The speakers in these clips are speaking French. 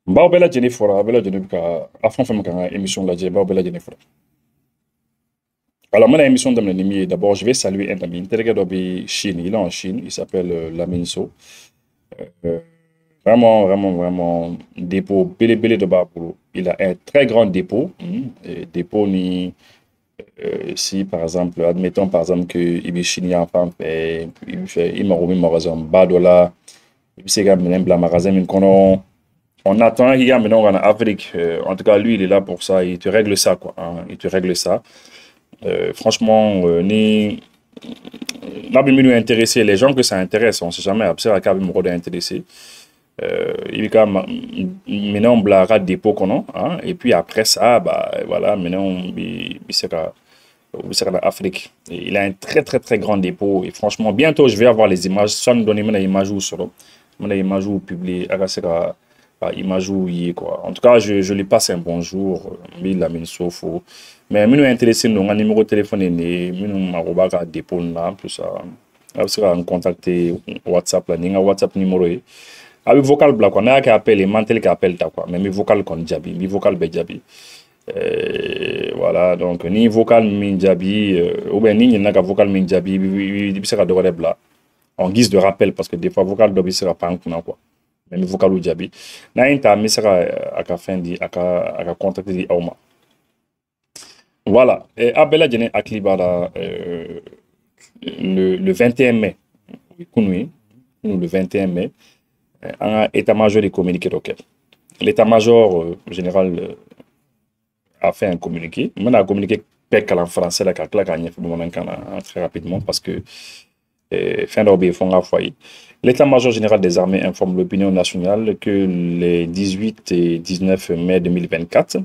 Bao bela jeni fora, bela jeni ka afan fam kan émission la je bao bela jeni fora. Alors, mon émission de l'ennemi, d'abord, je vais saluer un ami. Chine, il est en Chine, il s'appelle Lamine So. Euh, vraiment, dépôt, belé de Babou. Il a un très grand dépôt. Et dépôt, ni, si par exemple, admettons par exemple que il est chinois, enfin, il m'a remis mon magasin, Badola, il s'est gagné un magasin, mais on attend, il y a maintenant en Afrique. En tout cas, lui, il est là pour ça. Il te règle ça, quoi. Hein, il te règle ça. Franchement, ni n'a pas nous intéresser les gens que ça intéresse. On ne sait jamais. Après, à me rendre intéressé. Il y a maintenant on blara dépôt qu'on a. Hein, et puis après ça, bah voilà, maintenant il sera en Afrique. Et il a un très grand dépôt. Et franchement, bientôt je vais avoir les images. Soit nous donner mes images ou sur mes images ou publier. Image ou quoi. En tout cas, je lui passe un bonjour. Il a mis le mais nous intéressé nous un numéro de téléphone et nous m'arroba dépôt là plus ça. Après ça on contacter WhatsApp là, ninga WhatsApp numéro yi. Avec vocal bla quoi, na ka appel et mantel ka appel ta quoi, mais mi vocal kon jabi, mi vocal be jabi. Voilà, donc ni vocal min jabi ou bien ni na ka vocal min jabi bi sera de bla en guise de rappel parce que des fois vocal do bi sera pas en quoi. Mais mi vocal ou jabi. Na inta mi sera aka fin di aka contacter di awma. Voilà. Et Abela Djene Aklibara le 21 mai. Le 21 mai. Un état-major est communiqué. L'état-major général a fait un communiqué. On a communiqué en français là, très rapidement parce que fin d'obé font foyer. L'état-major général des armées informe l'opinion nationale que les 18 et 19 mai 2024,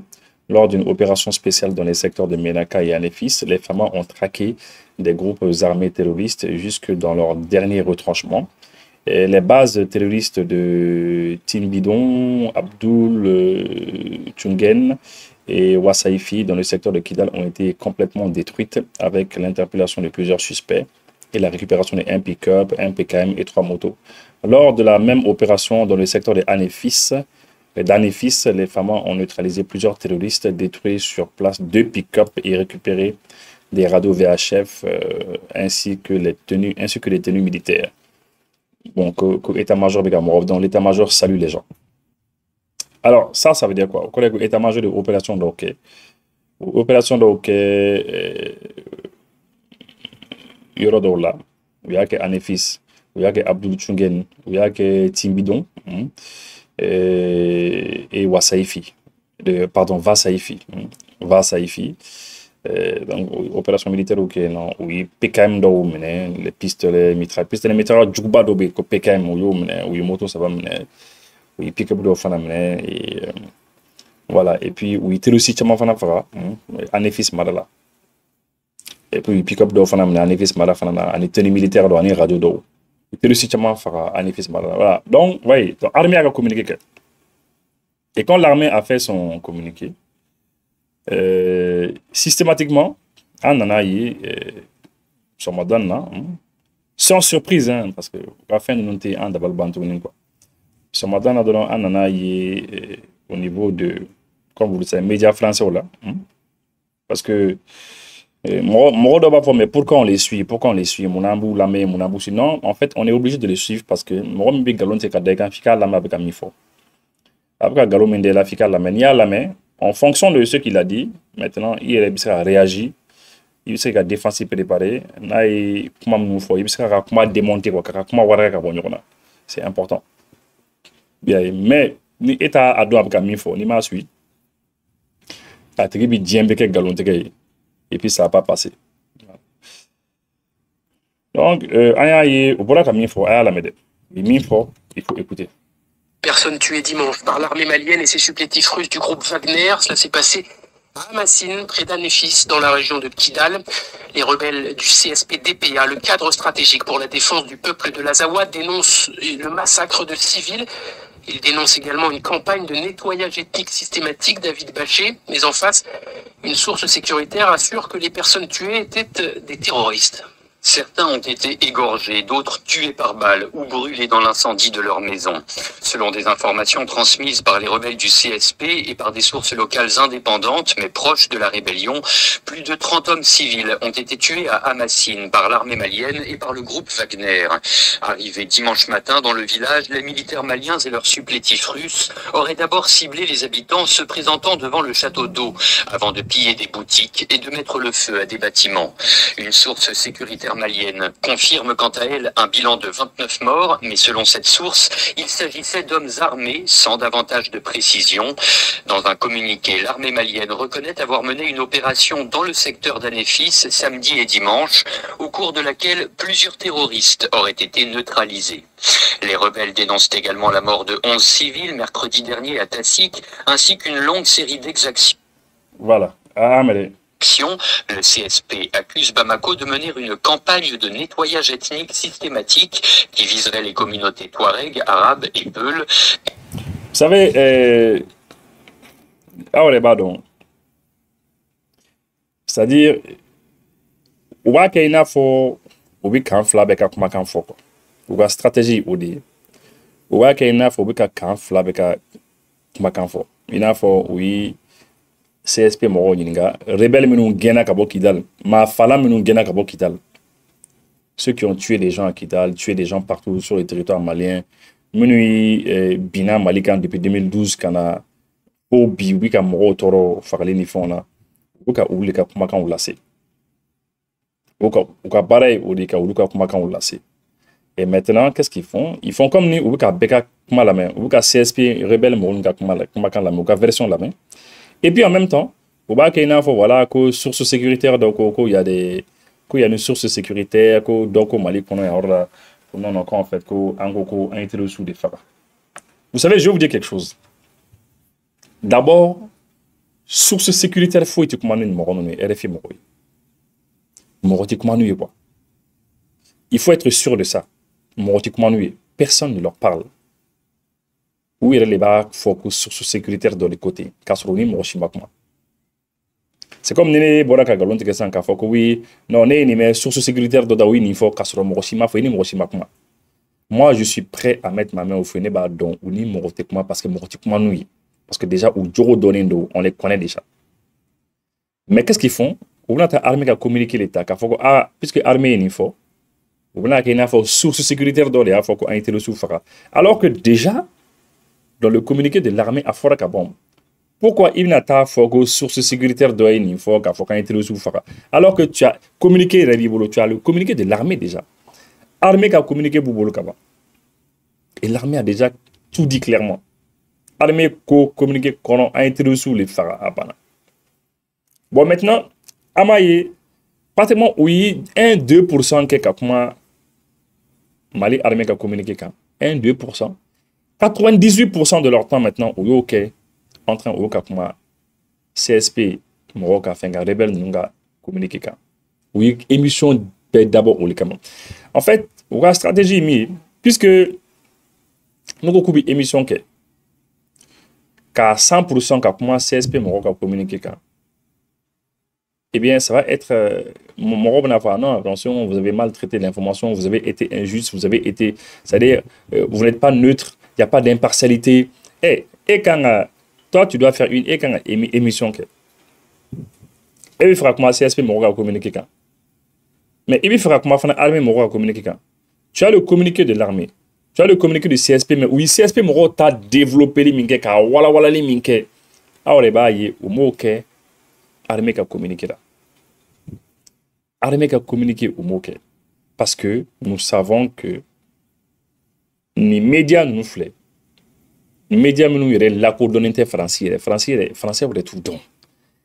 lors d'une opération spéciale dans les secteurs de Menaka et Anefis, les FAMA ont traqué des groupes armés terroristes jusque dans leur dernier retranchement. Et les bases terroristes de Timbidon, Abdul, Tungen et Wasaifi dans le secteur de Kidal ont été complètement détruites avec l'interpellation de plusieurs suspects et la récupération d'un pick-up, un PKM et 3 motos. Lors de la même opération dans le secteur de Anefis, les FAMA ont neutralisé plusieurs terroristes, détruit sur place 2 pick-up et récupéré des radios VHF ainsi que les tenues militaires. Bon, état-major donc l'état-major salue les gens. Alors, ça veut dire quoi? Collègue état-major de opération d'Ok. Opération d'Ok, Yorodola, il y a que Anefis, il y a que Abdul Tungen, il y a que Timbidon. Et Wasaifi, Vasaifi. Donc, opération militaire oui, PKM do les pistolets mitrailleurs, Djouba do PKM oui, moto ça va oui, pick-up do fana et voilà, et puis oui, terroriste chama fana fara, Anefis madala. Et puis pick-up do fana Anefis madala fana, ani tenue militaire do ani radio do. Voilà. Donc, oui, l'armée a communiqué. Et quand l'armée a fait son communiqué, systématiquement, on en a eu, sans surprise, hein, parce que la fin de notre temps, on en a eu au niveau de, comme vous le savez, médias français, là, parce que mais pourquoi on les suit? Pourquoi on les suit? Non, en fait, on est obligé de les suivre parce que en fonction de ce qu'il a dit, maintenant, il a réagi, il a défensif préparé, il a démonté, c'est important. Bien, mais ni état à droite ni ma suite, a tribu djembeke galonte. Et puis ça n'a pas passé. Donc, il faut écouter. Personne tuée dimanche par l'armée malienne et ses supplétifs russes du groupe Wagner. Cela s'est passé à Hamassine, près d'Anefis, dans la région de Kidal. Les rebelles du CSP-DPA, le cadre stratégique pour la défense du peuple de l'Azawa, dénoncent le massacre de civils. Il dénonce également une campagne de nettoyage ethnique systématique, David Baché, mais en face, une source sécuritaire assure que les personnes tuées étaient des terroristes. Certains ont été égorgés, d'autres tués par balles ou brûlés dans l'incendie de leur maison. Selon des informations transmises par les rebelles du CSP et par des sources locales indépendantes mais proches de la rébellion, plus de 30 hommes civils ont été tués à Hamassine par l'armée malienne et par le groupe Wagner. Arrivés dimanche matin dans le village, les militaires maliens et leurs supplétifs russes auraient d'abord ciblé les habitants se présentant devant le château d'eau avant de piller des boutiques et de mettre le feu à des bâtiments. Une source sécuritaire malienne confirme quant à elle un bilan de 29 morts, mais selon cette source, il s'agissait d'hommes armés sans davantage de précision. Dans un communiqué, l'armée malienne reconnaît avoir mené une opération dans le secteur d'Anéfis samedi et dimanche, au cours de laquelle plusieurs terroristes auraient été neutralisés. Les rebelles dénoncent également la mort de 11 civils mercredi dernier à Tassik, ainsi qu'une longue série d'exactions. Voilà. Ah, mais... Le CSP accuse Bamako de mener une campagne de nettoyage ethnique systématique qui viserait les communautés touareg, arabes et peuls. Vous savez, c'est-à-dire, Wakaina fo obi kan fla beka kuma kan fo ko. Uga stratégie odi. Wakaina fo obi ka kan fla beka kuma kan fo. Ina fo oui CSP moro nyinga rebelle minu gena kabo Kidal, ma fala minu gena kabo Kidal. Ceux qui ont tué des gens à Kidal, tué des gens partout sur le territoire malien. Minu bina malikan depuis 2012 kana obi wika moro toro fakali ni fona. Uka ulika kuma kan ulase. Uka pareil ulika uluka kuma kan ulase. Et maintenant, qu'est-ce qu'ils font? Ils font comme ni uka beka kuma la main, uka CSP rebelle moro nga kuma kan la main, uka version la main. Et puis en même temps, voilà, source sécuritaire, donc il y a une source sécuritaire, donc au Mali, en fait, sous des phares. Vous savez, je vais vous dire quelque chose. D'abord, source sécuritaire, il faut que RFI quoi. Il faut être sûr de ça. Personne ne leur parle. Où il y a les barres focus sur ce sécuritaire dans les côtés. C'est comme Nene Boraka Galon Tekesan Kafoko, oui, non, mais sur ce sécuritaire de Dawi, il faut Kasro Moroshima, faut ni Moroshima. Moi, je suis prêt à mettre ma main au feu, don ou ni Morotekuma parce que Morotekuma nous. Parce que déjà, ou Joro Donendo, on les connaît déjà. Mais qu'est-ce qu'ils font? Ou bien l'armée qui a communiqué l'État, Kafoko, ah, puisque l'armée est une fois, ou bien qu'il y a une source sécuritaire dans les Afoko, a été le soufara. Alors que déjà, dans le communiqué de l'armée à Forakabom. Pourquoi il n'a pas de source sécuritaire de alors que tu as communiqué, tu as le communiqué de l'armée déjà. L'armée qui a communiqué Boubolo Kaba. Et l'armée a déjà tout dit clairement. L'armée qui a communiqué qu'on a introduit les Farah. Bon, maintenant, Amaye, pratiquement, oui, 1-2% qui est Mali, l'armée qui a communiqué quand 1-2%. 98% de leur temps maintenant, où ok, en train de faire CSP, Moroka, Fenga, Rebelle, Nunga, communiquer. Oui, émission d'abord au Likama. En fait, la stratégie, puisque nous avons une émission qui est 100% quand CSP, Moroka, communiquer. Eh bien, ça va être. Non, attention, vous avez maltraité l'information, vous avez été injuste, vous avez été. C'est-à-dire, vous n'êtes pas neutre. Il n'y a pas d'impartialité. Et quand toi, tu dois faire une émission. Et il faudra commencer à CSP Moroka communiquer. Mais il faudra commencer à l'armée Moroka communiquer. Tu as le communiqué de l'armée. Tu as le communiqué du CSP. Mais oui, CSP Moroka t'a développé les minke. Wala les minke. Alors, il y a l'armée qui a communiqué là. L'armée qui a communiqué au Moké. Parce que nous savons que les médias nous font. Les médias nous font la coordonnée française. Français, vous tout don.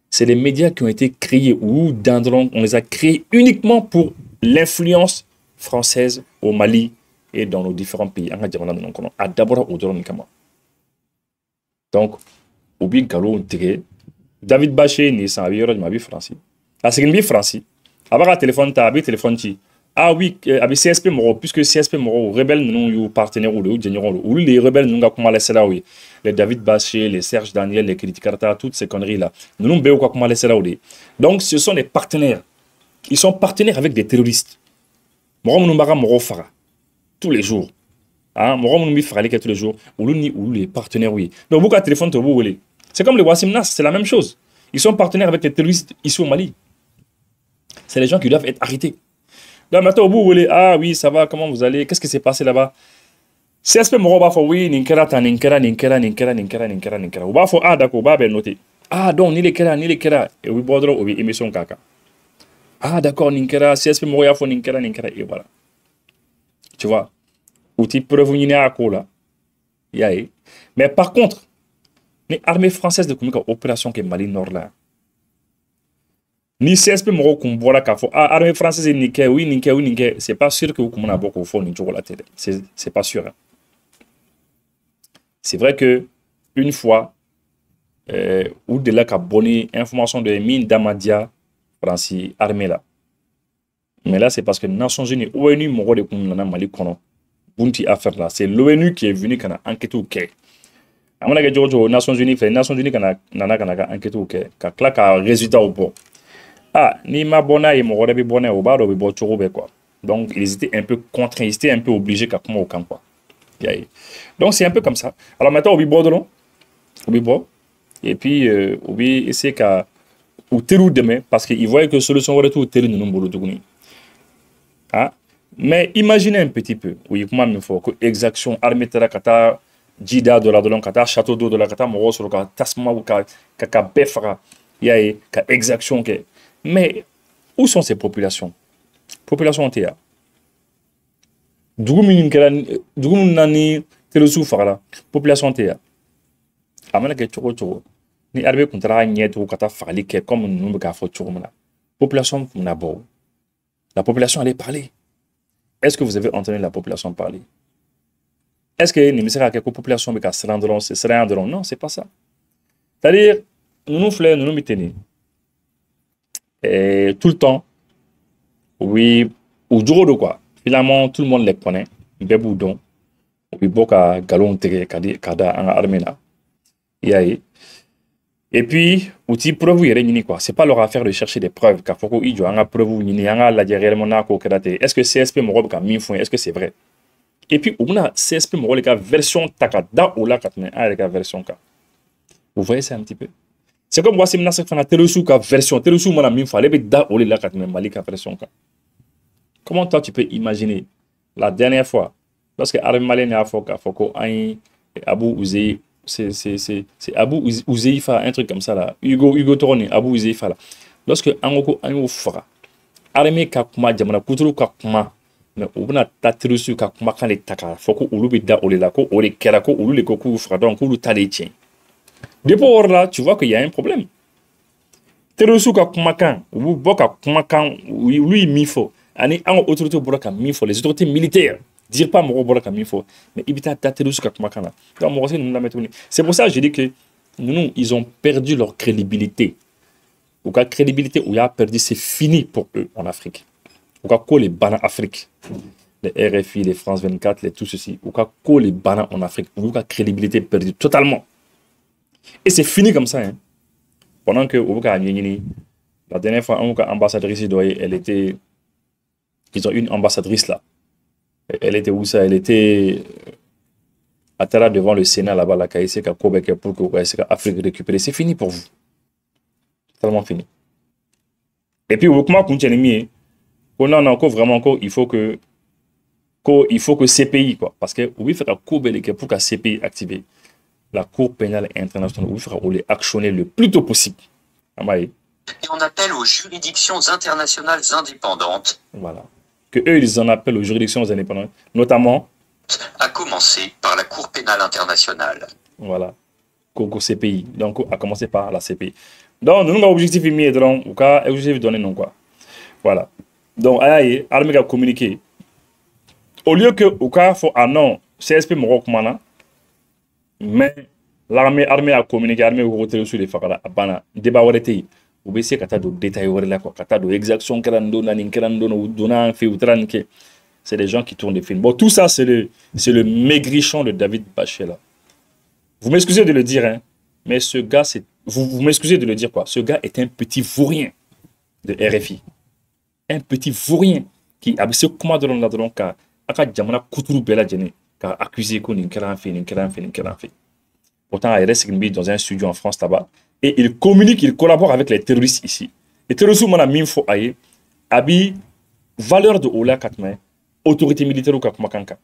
C'est les médias qui ont été créés ou on les a créés uniquement pour l'influence française au Mali et dans nos différents pays. D'abord au donc, au Galo, David Baché, ni sans avis, ma vie français. Ah, c'est une vie français. Avoir un téléphone, tu as un téléphone. Ah oui, avec CSP Moro, puisque CSP Moro, rebelles, nous sommes partenaires ou les rebelles, nous avons laissé là, oui. Les David Baché, les Serge Daniel, les Kritikarta, toutes ces conneries-là. Nous avons laissé là, oui. Donc, ce sont des partenaires. Ils sont partenaires avec des terroristes. tous les jours. Hein, tous les jours. Ou les partenaires, oui. Donc, vous, téléphone, c'est comme les Wassim Nas, c'est la même chose. Ils sont partenaires avec les terroristes ici au Mali. C'est les gens qui doivent être arrêtés. Donc, maintenant, au bout, ah oui, ça va, comment vous allez? Qu'est-ce qui s'est passé là-bas? CSP Moroba fo oui, ninkera. Ou ba fo, ah d'accord, ba ben noté. Ah donc, ni les kera. Et oui, bodro, oui, émission kaka. Ah d'accord, ninkera, CSP Moroya fo ninkera. Et voilà. Tu vois? Outil preuve à là. Yaye. Mais par contre, les armées françaises de communication opération qui est Mali Nord là. Ni CSP Moro Kumbola Kafo. Ah, armée française niqué, oui, c'est pas sûr que vous commencez à beaucoup fort ni la télé. C'est pas sûr. Hein. C'est vrai que une fois, ou de là qu'a bonné information de mine d'Amadia, Francis armée là. Mais là, c'est parce que les Nations Unies, ONU, Moro de Koumana Mali Kono, Bunti affaire là, c'est l'ONU qui est venu quand a enquêté au Quai. À mon avis, les Nations Unies, les Nations Unies qui a enquêté au Quai, qui a résultat au bord. Ah, ni ma bona et Moro de bonnet au bar, quoi. Donc, ils étaient un peu contraints, ils étaient un peu obligés qu'à comment au camp, quoi. Donc, c'est un peu comme ça. Alors maintenant, on va boire, et puis, on va essayer qu'à ou terou demain, parce qu'ils voient que solution aurait tout terou nous nous ah, mais imaginez un petit peu, oui, comment il faut que exaction armée de la kata, jida de la kata, château d'eau de la kata, moros sur le kata, tasma ou kaka befra, yae, ka exaction que. Mais où sont ces populations? Population entière. Dougoum nani telusu fara population entière. Amana ke choko ni arbe kontra nyeto kata fali ke comme nous ka fo chomna. Population na bo. La population allait parler. Est-ce que vous avez entendu la population parler? Est-ce que ni misera que population be ka srandron, c'est srandron? Non, c'est pas ça. C'est-à-dire nous nous miteni. Et tout le temps, oui, au jour de quoi, finalement, tout le monde les connaît. Beboudon, oui, boka galon tege kada en armée là. Et puis, outil preuve yere quoi. C'est pas leur affaire de chercher des preuves. Car faut qu'il y ait preuve ni anga la réellement na ko kedate. Est-ce que CSP morob ka min fond? Est-ce que c'est vrai? Et puis, on a CSP morob ka version takada ou la katne a version ka. Vous voyez ça un petit peu? C'est comme Wassim Nasser fana telusu ka version telusu mana min fallait be da ou la katne malika version ka. Comment toi tu peux imaginer la dernière fois lorsque armée malienne a foko Abu Uzei c'est Abu Uzeifa un truc comme ça là Hugo Toroni Abu Uzeifa là lorsque angoko fara armée ka kuma jamana kuturu ka kuma mais obuna ta telusu ka kuma kan le taka foko ulu be da ou la ko o le kera ko ulu le ko ku fara donc ulu ta le tien. Depuis là, tu vois qu'il y a un problème. Terusu ka kumakan, ou boka kumakan, lui mifo. Ani an autorité boka mifo, les autorités militaires. Dire pas moro boka mifo, mais ibita ta terusu ka kumakan là. Donc moi aussi nous la mettons. C'est pour ça que je dis que nous ils ont perdu leur crédibilité. Ou ka crédibilité où il a perdu, c'est fini pour eux en Afrique. Ou ka ko les bana Afrique. Les RFI, les France 24, les tout ceci. Ou ka ko les bana en Afrique. Ou ka crédibilité perdue totalement. Et c'est fini comme ça. Hein. Pendant que la dernière fois, ambassadrice, elle était. Ils ont une ambassadrice là. Elle était où ça? Elle était à terre devant le Sénat là-bas, la KIC, pour que l'Afrique récupère. C'est fini pour vous. Totalement fini. Et puis, comment continuer? On a encore vraiment encore, il faut que CPI, quoi. Parce que oui, il faut que pour que CPI activé. La Cour pénale internationale ou les actionner le plus tôt possible. Et on appelle aux juridictions internationales indépendantes. Voilà. Que eux, ils en appellent aux juridictions indépendantes, notamment. À commencer par la Cour pénale internationale. Voilà. CPI. Donc, à commencer par la CPI. Donc, nous avons un objectif immédiat, donc, ou cas, objectif donné, non, quoi. Voilà. Donc, aïe, armée a communiqué. Au lieu que, au cas, faut, ah non, CSP Morok Mana. Mais l'armée a communiqué, l'armée a retiré sur les fakala, abana, débat warete, ou baisser kata do détail warela quoi, kata do exaction kerando nanin kerando ou donnant fait ou tranque. C'est des gens qui tournent des films. Bon, tout ça, c'est le maigrichon de David Bachela. Vous m'excusez de le dire, hein, mais ce gars, c'est, vous m'excusez de le dire quoi, ce gars est un petit vaurien de RFI. Un petit vaurien. qui a se kuma dɔrɔn la dɔrɔn ka a ka jamana kuturu bɛɛ lajɛlen ka accuser ko nin kɛra an fɛ nin kɛra an fɛ nin kɛra an fɛ. Pourtant a yɛrɛ sigilen bɛ dans un studio en France là-bas et il communique, il collabore avec les terroristes ici. Les terroristes mana min fɔ a ye a bi valeur de o la ka tɛmɛ autorité militaire ka kumakan kan.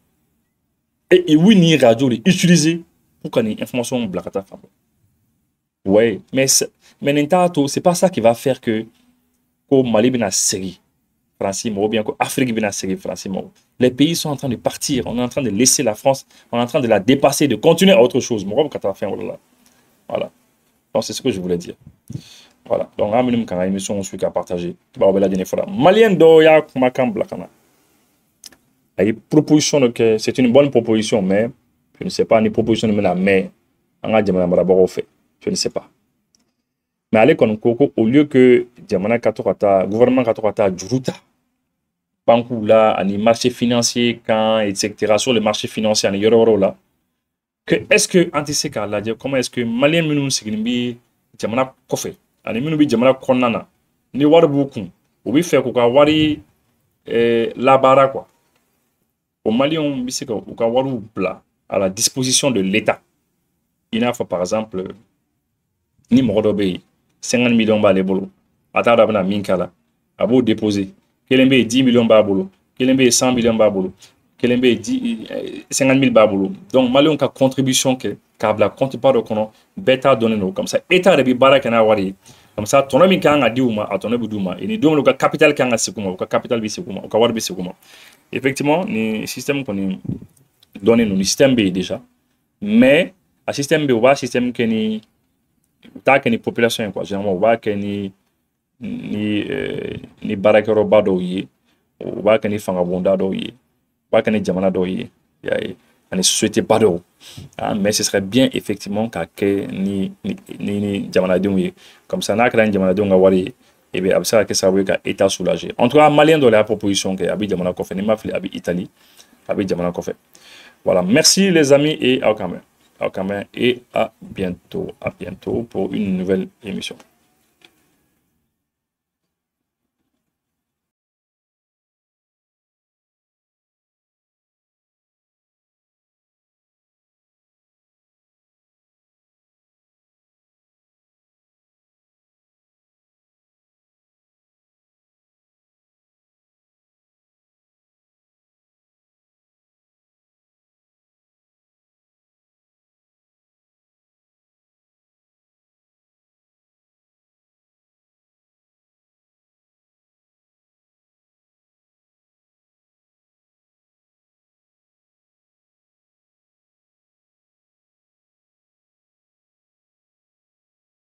Et oui ni radio de utiliser pour que ni information bila ka taa fan. Ouais, mais nin t'a to c'est pas ça qui va faire que ko Mali bɛna segin France ou bien que Afrique bɛna segin France. Les pays sont en train de partir, on est en train de laisser la France, on est en train de la dépasser, de continuer à autre chose. Voilà. Donc c'est ce que je voulais dire. Voilà. Donc on a une émission on suit qu'à partager. Malien doya kumakan blakana. Proposition que c'est une bonne proposition, mais je ne sais pas ni proposition de mais on a fait. Je ne sais pas. Mais allez au lieu que Diamana Katorata, gouvernement Katorata Djuruta, banque là, un marché financier, quand, etc., sur le marché financier, en euro là, que est-ce que, antiseka là, comment est-ce que Malien Mounou Sigrimbi, Diamana Kofe, en Mounou Diamana Konana, ni war beaucoup, ou bien faire quoi, wari la bara quoi. Au Mali, on dit que waru bla à la disposition de l'État. Il y a par exemple, ni Morodobe, 50 millions de dollars, attends, on a minkala, à vous déposer. Kelembe 10 millions de dollars, Kelembe 100 millions de dollars, Kelembe 50 000 dollars. Donc, Mali a contribution que Kabla compte pas de kono, bêta donné nous comme ça. État de Bibara qui a wari, comme ça, ton ami qui a dit ou ma, à ton ami douma, et ni donc le capital qui a sekuma, ou capital bisekuma, ou kawar bisekuma. Effectivement, le système qu'on est donné nous, le système B déjà, mais le système B ou le système qui est ta que ni population quoi généralement va que ni barakero bado yi va que ni fanga bonda do yi va que ni jamana do yi ya ani société bado mais ce serait bien effectivement que ni jamana do yi comme ça na kran jamana do nga wari et bien absa que ça veut que état soulagé en tout cas malien dans la proposition que abi jamana ko fait ni mafli abi Italie abi jamana ko fait voilà merci les amis et au Cameroun et à bientôt pour une nouvelle émission.